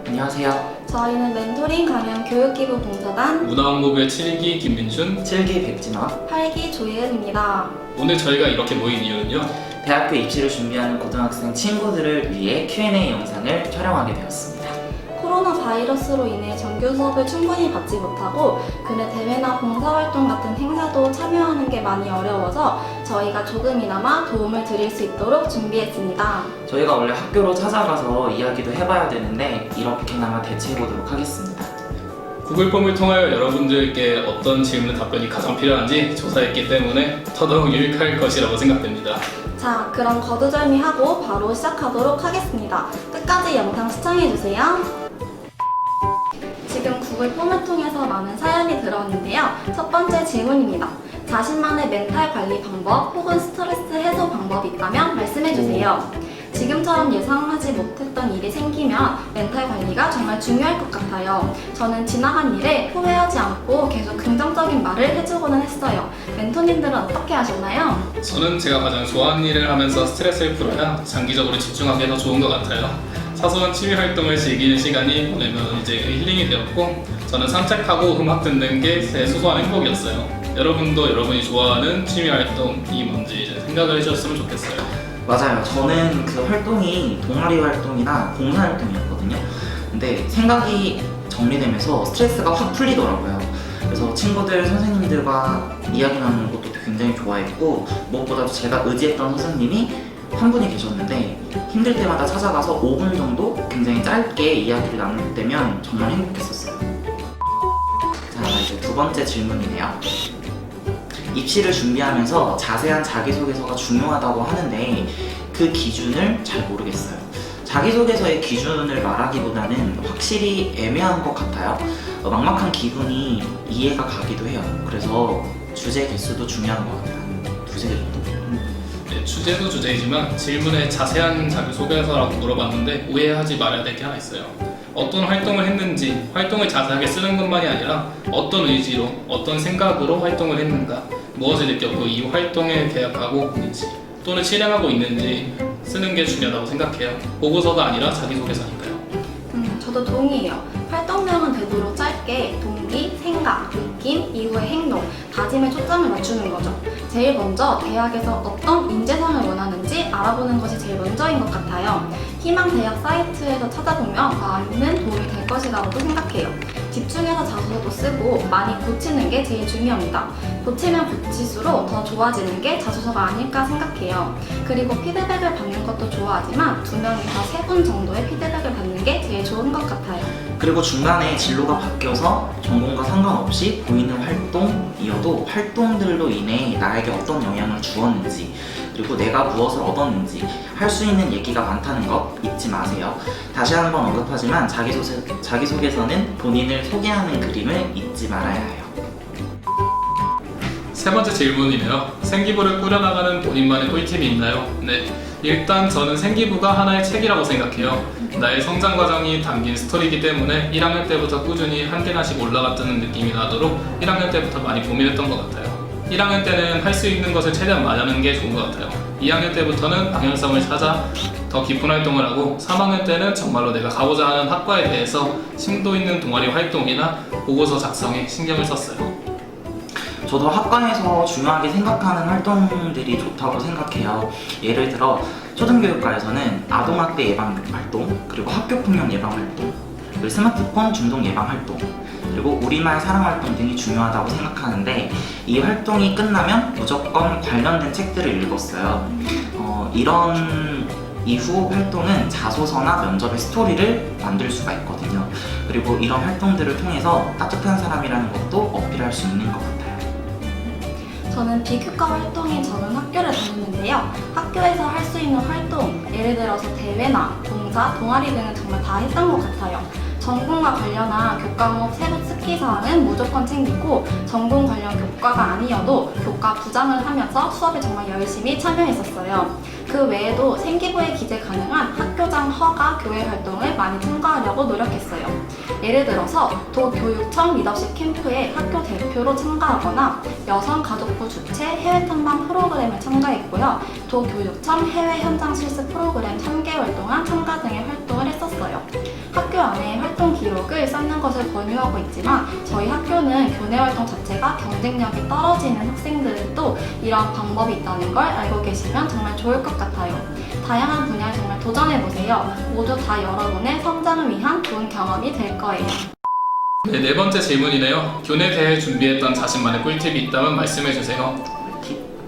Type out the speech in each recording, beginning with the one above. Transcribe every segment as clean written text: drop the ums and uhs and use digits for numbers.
안녕하세요. 저희는 멘토링 강연 교육기부 봉사단 문화홍보부의 7기 김민준, 7기 백진화. 8기 조예은입니다. 오늘 저희가 이렇게 모인 이유는요. 대학교 입시를 준비하는 고등학생 친구들을 위해 Q&A 영상을 촬영하게 되었습니다. 코로나 바이러스로 인해 정규 수업을 충분히 받지 못하고 근래 대회나 봉사활동 같은 행사도 참여하는 게 많이 어려워서 저희가 조금이나마 도움을 드릴 수 있도록 준비했습니다. 저희가 원래 학교로 찾아가서 이야기도 해봐야 되는데 이렇게나마 대체해보도록 하겠습니다. 구글 폼을 통하여 여러분들께 어떤 질문 답변이 가장 필요한지 조사했기 때문에 더더욱 유익할 것이라고 생각됩니다. 자, 그럼 거두절미하고 바로 시작하도록 하겠습니다. 끝까지 영상 시청해주세요. 지금 구글 폼을 통해서 많은 사연이 들어왔는데요. 첫 번째 질문입니다. 자신만의 멘탈 관리 방법 혹은 스트레스 해소 방법이 있다면 말씀해주세요. 지금처럼 예상하지 못했던 일이 생기면 멘탈 관리가 정말 중요할 것 같아요. 저는 지나간 일에 후회하지 않고 계속 긍정적인 말을 해주고는 했어요. 멘토님들은 어떻게 하셨나요? 저는 제가 가장 좋아하는 일을 하면서 스트레스를 풀어야 장기적으로 집중하기 더 좋은 것 같아요. 사소한 취미 활동을 즐기는 시간이 보내면 이제 힐링이 되었고 저는 산책하고 음악 듣는 게 제 소소한 행복이었어요. 여러분도 여러분이 좋아하는 취미 활동이 뭔지 이제 생각을 해주셨으면 좋겠어요. 맞아요. 저는 그 활동이 동아리 활동이나 봉사 활동이었거든요. 근데 생각이 정리되면서 스트레스가 확 풀리더라고요. 그래서 친구들, 선생님들과 이야기 나누는 것도 굉장히 좋아했고 무엇보다도 제가 의지했던 선생님이 한 분이 계셨는데 힘들 때마다 찾아가서 5분 정도 굉장히 짧게 이야기를 나눌 때면 정말 행복했었어요. 자, 이제 두 번째 질문이네요. 입시를 준비하면서 자세한 자기소개서가 중요하다고 하는데 그 기준을 잘 모르겠어요. 자기소개서의 기준을 말하기보다는 확실히 애매한 것 같아요. 막막한 기분이 이해가 가기도 해요. 그래서 주제 개수도 중요한 것 같아요. 두세 개 정도. 네, 주제도 주제이지만 질문에 자세한 자기소개서라고 물어봤는데 오해하지 말아야 될 게 하나 있어요. 어떤 활동을 했는지, 활동을 자세하게 쓰는 것만이 아니라 어떤 의지로, 어떤 생각으로 활동을 했는가, 무엇을 느꼈고 이 활동에 계약하고 있는지 또는 실행하고 있는지 쓰는 게 중요하다고 생각해요. 보고서가 아니라 자기소개서니까요. 저도 동의해요. 활동명은 되도록 짧게 동기, 생각, 느낌, 이후의 행동, 다짐에 초점을 맞추는 거죠. 제일 먼저 대학에서 어떤 인재상을 원하는지 알아보는 것이 제일 먼저인 것 같아요. 희망 대학 사이트에서 찾아보면 많은 도움이 될 것이라고도 생각해요. 집중해서 자소서도 쓰고 많이 고치는 게 제일 중요합니다. 고치면 고칠수록 더 좋아지는 게 자소서가 아닐까 생각해요. 그리고 피드백을 받는 것도 좋아하지만 두 명이서 3분 정도의 피드백을 받는 게 제일 좋은 것 같아요. 그리고 중간에 진로가 바뀌어서 전공과 상관없이 보이는 활동이어도 활동들로 인해 나에게 어떤 영향을 주었는지 그리고 내가 무엇을 얻었는지 할 수 있는 얘기가 많다는 것 잊지 마세요. 다시 한번 언급하지만 자기소개서는 본인을 소개하는 그림을 잊지 말아야 해요. 세 번째 질문이네요. 생기부를 꾸려나가는 본인만의 꿀팁이 있나요? 네. 일단 저는 생기부가 하나의 책이라고 생각해요. 나의 성장 과정이 담긴 스토리이기 때문에 1학년 때부터 꾸준히 한 개나씩 올라갔다는 느낌이 나도록 1학년 때부터 많이 고민했던 것 같아요. 1학년 때는 할 수 있는 것을 최대한 많이 하는 게 좋은 것 같아요. 2학년 때부터는 방향성을 찾아 더 깊은 활동을 하고 3학년 때는 정말로 내가 가고자 하는 학과에 대해서 심도 있는 동아리 활동이나 보고서 작성에 신경을 썼어요. 저도 학과에서 중요하게 생각하는 활동들이 좋다고 생각해요. 예를 들어 초등교육과에서는 아동학대 예방 활동, 그리고 학교폭력 예방 활동, 그리고 스마트폰 중독 예방 활동, 그리고 우리말 사랑 활동 등이 중요하다고 생각하는데 이 활동이 끝나면 무조건 관련된 책들을 읽었어요. 이런 이후 활동은 자소서나 면접의 스토리를 만들 수가 있거든요. 그리고 이런 활동들을 통해서 따뜻한 사람이라는 것도 어필할 수 있는 것 같아요. 저는 비교과 활동인 저는 학교를 다녔는데요. 학교에서 할 수 있는 활동, 예를 들어서 대회나 봉사, 동아리 등은 정말 다 했던 것 같아요. 전공과 관련한 교과목 세부 특기사항은 무조건 챙기고 전공 관련 교과가 아니어도 교과 부장을 하면서 수업에 정말 열심히 참여했었어요. 그 외에도 생기부에 기재 가능한 학교장 허가 교회 활동을 많이 참가하려고 노력했어요. 예를 들어서 도교육청 리더십 캠프에 학교 대표로 참가하거나 여성가족부 주최 해외 탐방 프로그램을 참가했고요. 도교육청 해외 현장 실습 프로그램 3개월 동안 참가 등의 활동을 했었어요. 학교 학교 안에 활동 기록을 쌓는 것을 권유하고 있지만 저희 학교는 교내 활동 자체가 경쟁력이 떨어지는 학생들도 이러한 방법이 있다는 걸 알고 계시면 정말 좋을 것 같아요. 다양한 분야에 정말 도전해보세요. 모두 다 여러분의 성장을 위한 좋은 경험이 될 거예요. 네, 네 번째 질문이네요. 교내 대회 준비했던 자신만의 꿀팁이 있다면 말씀해주세요.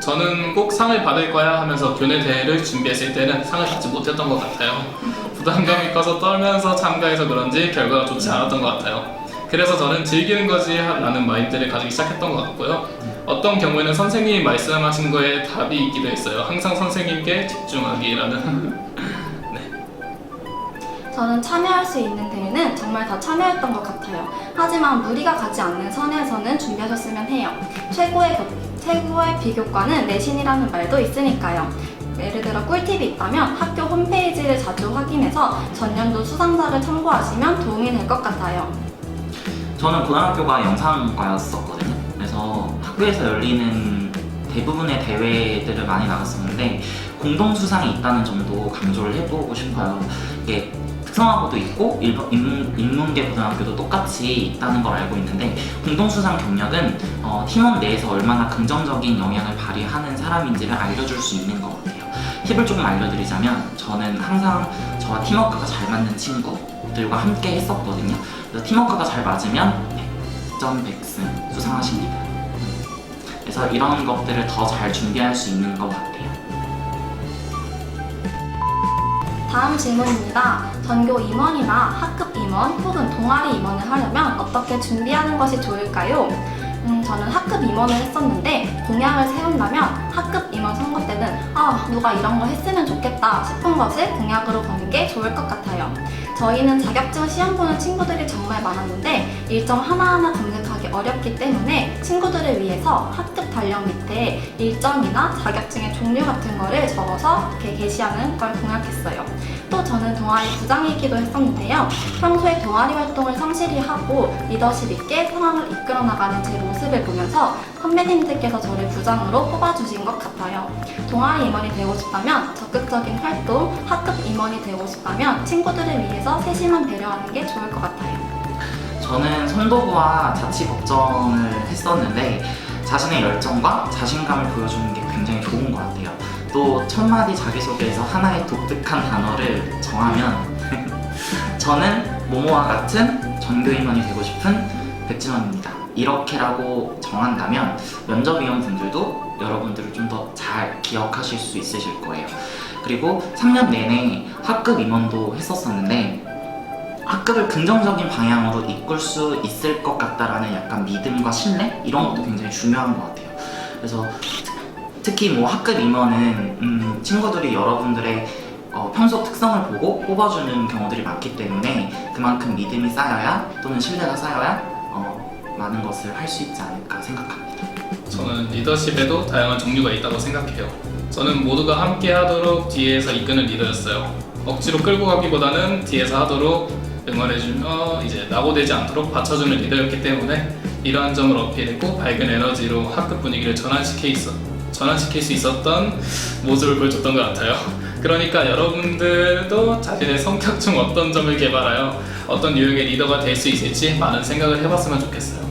저는 꼭 상을 받을 거야 하면서 교내 대회를 준비했을 때는 상을 받지 못했던 것 같아요. 부담감이 커서 떨면서 참가해서 그런지 결과가 좋지 않았던 것 같아요. 그래서 저는 즐기는 거지 라는 마인드를 가지기 시작했던 것 같고요. 어떤 경우에는 선생님이 말씀하신 거에 답이 있기도 했어요. 항상 선생님께 집중하기라는. 저는 참여할 수 있는 대회는 정말 다 참여했던 것 같아요. 하지만 무리가 가지 않는 선에서는 준비하셨으면 해요. 최고의 비교과는 내신이라는 말도 있으니까요. 예를 들어 꿀팁이 있다면 학교 홈페이지를 자주 확인해서 전년도 수상자를 참고하시면 도움이 될 것 같아요. 저는 고등학교가 영상과였었거든요. 그래서 학교에서 열리는 대부분의 대회들을 많이 나갔었는데 공동 수상이 있다는 점도 강조를 해보고 싶어요. 이게 특성화고도 있고 인문계 고등학교도 똑같이 있다는 걸 알고 있는데 공동 수상 경력은 팀원 내에서 얼마나 긍정적인 영향을 발휘하는 사람인지를 알려줄 수 있는 것 같아요. 팁을 조금 알려드리자면 저는 항상 저와 팀워크가 잘 맞는 친구들과 함께 했었거든요. 그래서 팀워크가 잘 맞으면 100점 100승 수상하십니다. 그래서 이런 것들을 더 잘 준비할 수 있는 것 같아요. 다음 질문입니다. 전교 임원이나 학급 임원 혹은 동아리 임원을 하려면 어떻게 준비하는 것이 좋을까요? 저는 학급 임원을 했었는데 공약을 세운다면 학급 임원 선거 때는 누가 이런 거 했으면 좋겠다 싶은 것을 공약으로 거는 게 좋을 것 같아요. 저희는 자격증 시험 보는 친구들이 정말 많았는데 일정 하나하나 검색하기 어렵기 때문에 친구들을 위해서 학급 달력 밑에 일정이나 자격증의 종류 같은 거를 적어서 이렇게 게시하는 걸 공약했어요. 또 저는 동아리 부장이기도 했었는데요. 평소에 동아리 활동을 성실히 하고 리더십 있게 상황을 이끌어 나가는 제 모습을 보면서 선배님들께서 저를 부장으로 뽑아주신 것 같아요. 동아리 임원이 되고 싶다면 적극적인 활동, 학급 임원이 되고 싶다면 친구들을 위해서 세심한 배려하는 게 좋을 것 같아요. 저는 선도부와 자치법전을 했었는데 자신의 열정과 자신감을 보여주는 게 굉장히 좋은 것 같아요. 또 첫마디 자기소개에서 하나의 독특한 단어를 정하면 저는 모모와 같은 전교임원이 되고 싶은 백진원입니다. 이렇게라고 정한다면 면접위원분들도 여러분들을 좀 더 잘 기억하실 수 있으실 거예요. 그리고 3년 내내 학급 임원도 했었었는데 학급을 긍정적인 방향으로 이끌 수 있을 것 같다라는 약간 믿음과 신뢰? 이런 것도 굉장히 중요한 것 같아요. 그래서 특히 뭐 학급 임원은 친구들이 여러분들의 평소 특성을 보고 뽑아주는 경우들이 많기 때문에 그만큼 믿음이 쌓여야 또는 신뢰가 쌓여야 많은 것을 할 수 있지 않을까 생각합니다. 저는 리더십에도 다양한 종류가 있다고 생각해요. 저는 모두가 함께 하도록 뒤에서 이끄는 리더였어요. 억지로 끌고 가기보다는 뒤에서 하도록 응원해주며 이제 낙오되지 않도록 받쳐주는 리더였기 때문에 이러한 점을 어필했고 밝은 에너지로 학급 분위기를 전환시킬 수 있었던 모습을 보여줬던 것 같아요. 그러니까 여러분들도 자신의 성격 중 어떤 점을 개발하여 어떤 유형의 리더가 될 수 있을지 많은 생각을 해봤으면 좋겠어요.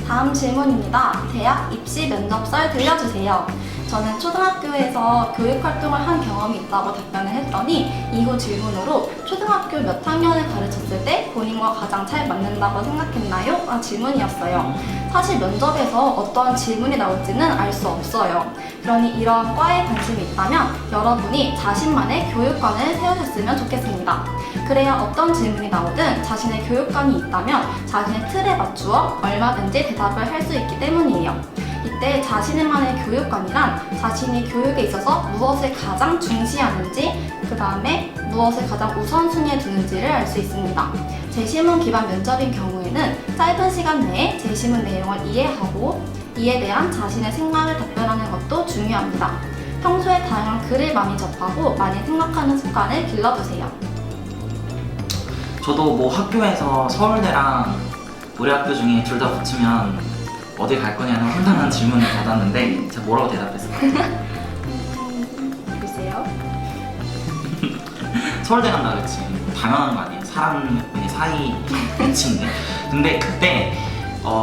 다음 질문입니다. 대학 입시 면접설 들려주세요. 저는 초등학교에서 교육활동을 한 경험이 있다고 답변을 했더니 이후 질문으로 초등학교 몇 학년을 가르쳤을 때 본인과 가장 잘 맞는다고 생각했나요? 질문이었어요. 사실 면접에서 어떠한 질문이 나올지는 알 수 없어요. 그러니 이런 과에 관심이 있다면 여러분이 자신만의 교육관을 세우셨으면 좋겠습니다. 그래야 어떤 질문이 나오든 자신의 교육관이 있다면 자신의 틀에 맞추어 얼마든지 대답을 할 수 있기 때문이에요. 이때 자신만의 교육관이란 자신이 교육에 있어서 무엇을 가장 중시하는지, 그 다음에 무엇을 가장 우선순위에 두는지를 알 수 있습니다. 제시문 기반 면접인 경우에는 짧은 시간 내에 제시문 내용을 이해하고 이에 대한 자신의 생각을 답변하는 것도 중요합니다. 평소에 다양한 글을 많이 접하고 많이 생각하는 습관을 길러두세요. 저도 뭐 학교에서 서울대랑 우리 학교 중에 둘 다 붙으면 어디 갈 거냐는 황당한 질문을 받았는데 제가 뭐라고 대답했을까요? 글쎄요. 서울대 간다 그랬지. 당연한 거 아니에요? 사람의 사이 끝인데. 근데 그때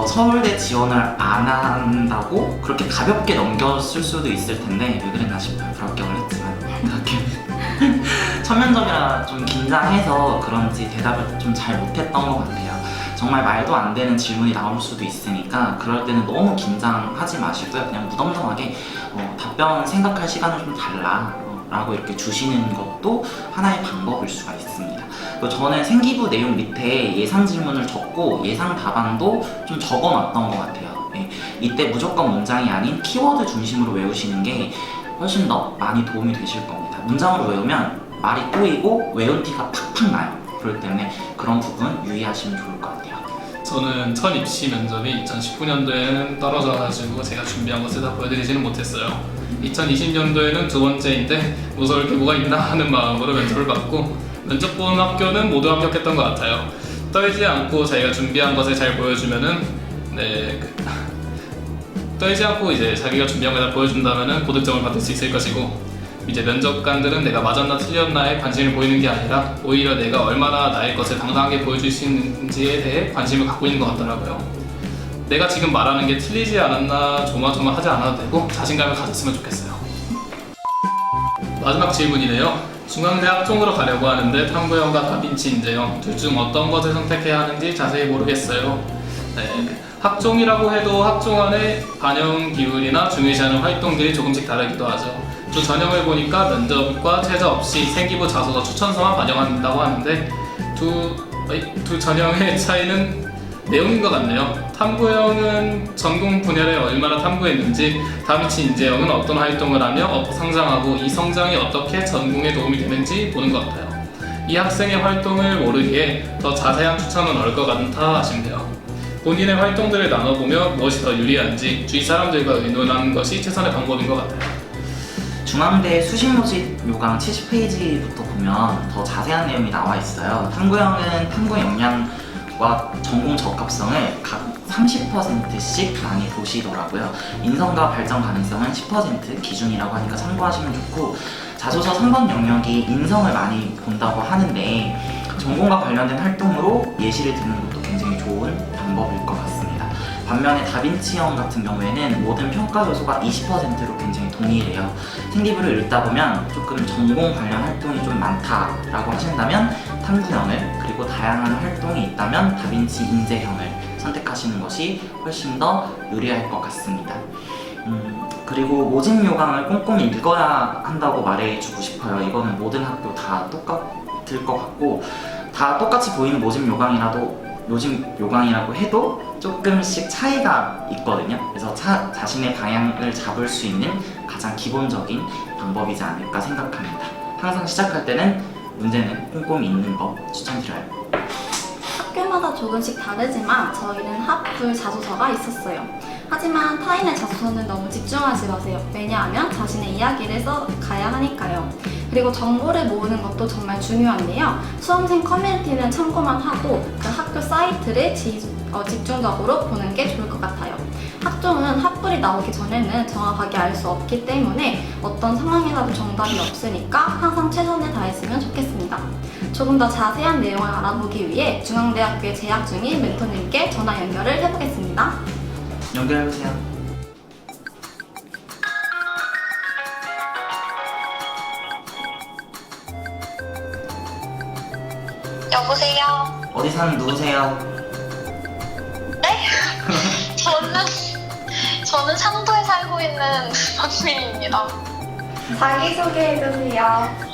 서울대 지원을 안 한다고 그렇게 가볍게 넘겼을 수도 있을 텐데 왜 그랬나 싶어요. 불합격을 했지만 첫 면접이라 좀 긴장해서 그런지 대답을 좀 잘 못했던 것 같아요. 정말 말도 안 되는 질문이 나올 수도 있으니까 그럴 때는 너무 긴장하지 마시고요. 그냥 무덤덤하게 답변 생각할 시간을 좀 달라 라고 이렇게 주시는 것도 하나의 방법일 수가 있습니다. 그리고 저는 생기부 내용 밑에 예상 질문을 적고 예상 답안도 좀 적어놨던 것 같아요. 네. 이때 무조건 문장이 아닌 키워드 중심으로 외우시는 게 훨씬 더 많이 도움이 되실 겁니다. 문장으로 외우면 말이 꼬이고 외운 티가 팍팍 나요. 그렇기 때문에 그런 부분 유의하시면 좋을 것 같아요. 저는 첫 입시 면접이 2019년도에는 떨어져가지고 제가 준비한 것을 다 보여드리지는 못했어요. 2020년도에는 두 번째인데 무서울 게 뭐가 있나 하는 마음으로 면접을 받고 면접 본 학교는 모두 합격했던 것 같아요. 떨지 않고 자기가 준비한 것을 잘 보여주면은 떨지 않고 이제 자기가 준비한 걸 다 보여준다면은 고득점을 받을 수 있을 것이고 이제 면접관들은 내가 맞았나 틀렸나에 관심을 보이는 게 아니라 오히려 내가 얼마나 나의 것을 당당하게 보여줄 수 있는지에 대해 관심을 갖고 있는 것 같더라고요. 내가 지금 말하는 게 틀리지 않았나 조마조마하지 않아도 되고 자신감을 가졌으면 좋겠어요. 마지막 질문이네요. 중앙대 학종으로 가려고 하는데 탐구형과 다빈치 인재형 둘 중 어떤 것을 선택해야 하는지 자세히 모르겠어요. 학종이라고 해도 학종 안에 반영 기울이나 중요시하는 활동들이 조금씩 다르기도 하죠. 또 전형을 보니까 면접과 최저 없이 생기부 자소서 추천서만 반영한다고 하는데 두 전형의 차이는 내용인 것 같네요. 탐구형은 전공 분야를 얼마나 탐구했는지, 다빈치 인재형은 어떤 활동을 하며 성장하고 이 성장이 어떻게 전공에 도움이 되는지 보는 것 같아요. 이 학생의 활동을 모르기에 더 자세한 추천은 어려울 것 같아 싶네요. 본인의 활동들을 나눠보며 무엇이 더 유리한지 주위 사람들과 의논하는 것이 최선의 방법인 것 같아요. 중앙대 수시 모집 요강 70페이지부터 보면 더 자세한 내용이 나와 있어요. 탐구형은 탐구 역량과 전공 적합성을 각 30%씩 많이 보시더라고요. 인성과 발전 가능성은 10% 기준이라고 하니까 참고하시면 좋고, 자소서 3번 영역이 인성을 많이 본다고 하는데 전공과 관련된 활동으로 예시를 듣는 것도 굉장히 좋은 방법일 것 같습니다. 반면에 다빈치형 같은 경우에는 모든 평가 요소가 20%로 굉장히 동일해요. 생기부를 읽다 보면 조금 전공 관련 활동이 좀 많다라고 하신다면 탐구형을, 그리고 다양한 활동이 있다면 다빈치 인재형을 선택하시는 것이 훨씬 더 유리할 것 같습니다. 그리고 모집 요강을 꼼꼼히 읽어야 한다고 말해주고 싶어요. 이거는 모든 학교 다 똑같을 것 같고, 다 똑같이 보이는 모집 요강이라고 해도 조금씩 차이가 있거든요. 그래서 자신의 방향을 잡을 수 있는 가장 기본적인 방법이지 않을까 생각합니다. 항상 시작할 때는 문제는 꼼꼼히 읽는 거 추천드려요. 학교마다 조금씩 다르지만 저희는 합불 자소서가 있었어요. 하지만 타인의 자소서는 너무 집중하지 마세요. 왜냐하면 자신의 이야기를 써가야 하니까요. 그리고 정보를 모으는 것도 정말 중요한데요. 수험생 커뮤니티는 참고만 하고 그 학교 사이트를 집중적으로 보는 게 좋을 것 같아요. 학종은 합불이 나오기 전에는 정확하게 알 수 없기 때문에 어떤 상황에서도 정답이 없으니까 항상 최선을 다했으면 좋겠습니다. 조금 더 자세한 내용을 알아보기 위해 중앙대학교에 재학 중인 멘토님께 전화 연결을 해보겠습니다. 연결해보세요. 여보세요? 어디 사는 누구세요? 네? 저는 상도에 살고 있는 박민입니다. 자기소개해주세요.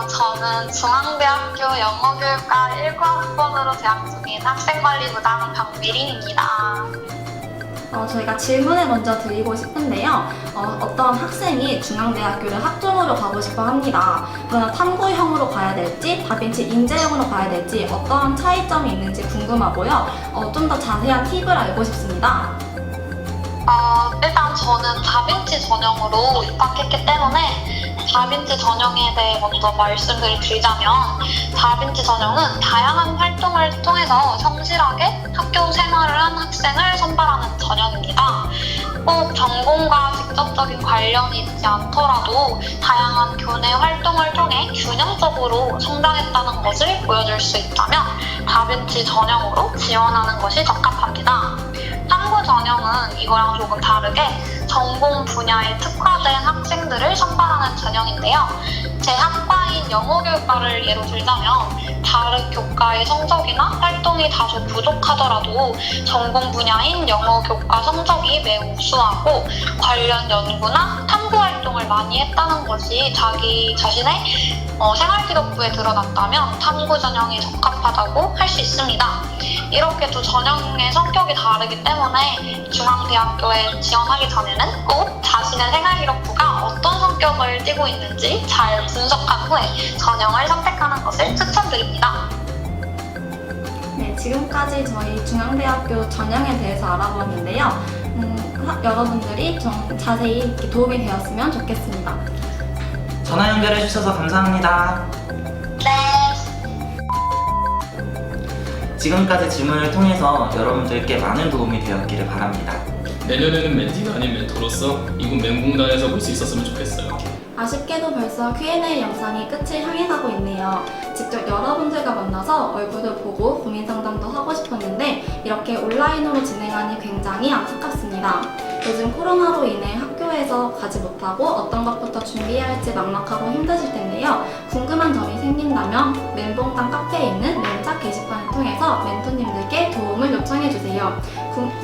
저는 중앙대학교 영어교육과 1과학번으로 재학 중인 학생관리부장 박미린입니다. 저희가 질문을 먼저 드리고 싶은데요. 어떤 학생이 중앙대학교를 학종으로 가고 싶어 합니다. 그러나 탐구형으로 가야 될지 다빈치 인재형으로 가야 될지 어떤 차이점이 있는지 궁금하고요. 좀 더 자세한 팁을 알고 싶습니다. 일단 저는 다빈치 전형으로 입학했기 때문에 다빈치 전형에 대해 먼저 말씀을 드리자면, 다빈치 전형은 다양한 활동을 통해서 성실하게 학교 생활을 한 학생을 선발하는 전형입니다. 꼭 전공과 직접적인 관련이 있지 않더라도 다양한 교내 활동을 통해 균형적으로 성장했다는 것을 보여줄 수 있다면 다빈치 전형으로 지원하는 것이 적합합니다. 탐구 전형은 이거랑 조금 다르게 전공 분야에 특화된 학생들을 선발하는 전형인데요. 제 학과인 영어교육과를 예로 들자면 다른 교과의 성적이나 활동이 다소 부족하더라도 전공 분야인 영어교과 성적이 매우 우수하고 관련 연구나 탐구 활동을 많이 했다는 것이 자기 자신의 생활기록부에 드러났다면 탐구 전형이 적합하다고 할 수 있습니다. 이렇게 두 전형의 성격이 다르기 때문에 중앙대학교에 지원하기 전에는 꼭 자신의 생활기록부가 어떤 성격을 띠고 있는지 잘 분석한 후에 전형을 선택하는 것을 추천드립니다. 네, 지금까지 저희 중앙대학교 전형에 대해서 알아봤는데요. 여러분들이 좀 자세히 이렇게 도움이 되었으면 좋겠습니다. 전화 연결해 주셔서 감사합니다. 네. 지금까지 질문을 통해서 여러분들께 많은 도움이 되었기를 바랍니다. 내년에는 멘티가 아닌 멘토로서 이곳 멘붕단에서 볼 수 있었으면 좋겠어요. 아쉽게도 벌써 Q&A 영상이 끝을 향해 가고 있네요. 직접 여러분들과 만나서 얼굴도 보고 고민 상담도 하고 싶었는데 이렇게 온라인으로 진행하니 굉장히 안타깝습니다. 요즘 코로나로 인해 학교에서 가지 못하고 어떤 것부터 준비해야 할지 막막하고 힘드실 텐데요. 궁금한 점이 생긴다면 멘붕단 카페에 있는 멘착 게시판을 통해서 멘토님들께 도움을 요청해주세요.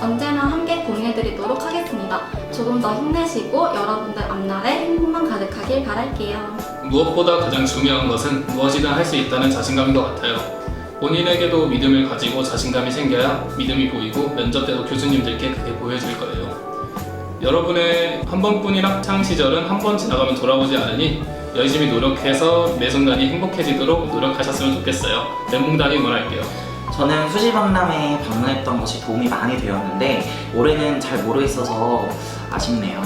언제나 함께 고민해드리도록 하겠습니다. 조금 더 힘내시고 여러분들 앞날에 행복만 가득하길 바랄게요. 무엇보다 가장 중요한 것은 무엇이든 할 수 있다는 자신감인 것 같아요. 본인에게도 믿음을 가지고 자신감이 생겨야 믿음이 보이고 면접 때도 교수님들께 그게 보여질 거예요. 여러분의 한 번뿐인 학창 시절은 한 번 지나가면 돌아오지 않으니 열심히 노력해서 매 순간이 행복해지도록 노력하셨으면 좋겠어요. 멘붕단이 응원할게요. 저는 수시박람회에 방문했던 것이 도움이 많이 되었는데 올해는 잘 모르겠어서 아쉽네요.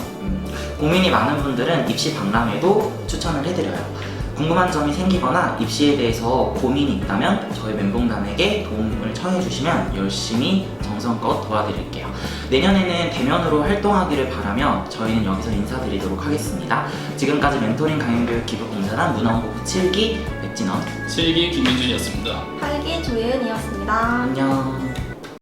고민이 많은 분들은 입시 박람회도 추천을 해드려요. 궁금한 점이 생기거나 입시에 대해서 고민이 있다면 저희 멘붕단에게 도움을 청해주시면 열심히 정성껏 도와드릴게요. 내년에는 대면으로 활동하기를 바라며 저희는 여기서 인사드리도록 하겠습니다. 지금까지 멘토링 강연교육 기부공사단 문화홍보부 7기 백진원, 7기 김민준이었습니다. 8기 조예은이었습니다. 안녕.